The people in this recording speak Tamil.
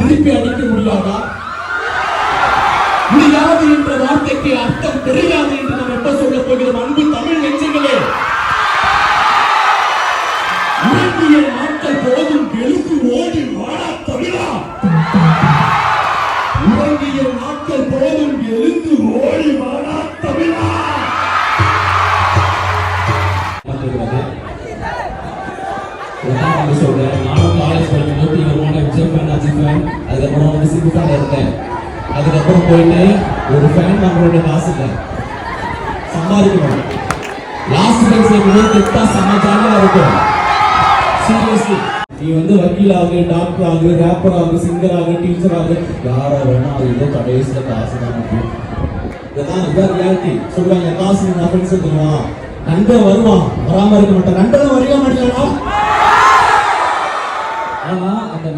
திருப்பி அடிக்க முடியாதா? முடியாது என்ற வார்த்தைக்கு அர்த்தம் தெரியாது என்று நாம் எப்ப சொல்ல போகிறோம்? அன்பு தமிழ் நெஞ்சங்களே, உறங்கிய நாட்கள் போதும் எழுந்து ஓடி வாடா தமிழா. உறங்கிய நாட்கள் போதும் எழுந்து ஓடி வாடா தமிழா. சொல்றேன், நானும் காலேஜ் படிக்கும்போது இவரோட விஜய் ஃபேன், அஜித் ஃபேன், அதுக்கப்புறம் வந்து சிம்பு ஃபேன் இருந்தேன். அதுக்கப்புறம் போயிட்டு ஒரு ஃபேன் நம்மளோட காசு இல்லை, சம்பாதிக்கணும். லாஸ்ட் பெஞ்ச்ல போய் கெட்டா செம்ம ஜாலியா இருக்கும். சீரியஸ்லி, நீ வந்து வக்கீல் ஆகு, டாக்டர் ஆகு, ரேப்பர் ஆகு, சிங்கர் ஆகு, டீச்சர் ஆகு, யாரா வேணா அது ஏதோ கடைசியில காசு தான் முக்கியம். இதுதான் ரியாலிட்டி. சொல்லுவாங்க காசு நான் ஃப்ரெண்ட்ஸ் தருவான், நண்பன் வருவான், வராம இருக்க மாட்டான். நண்பன் வரவே மாட்டேங்கிறா. ஆனா அந்த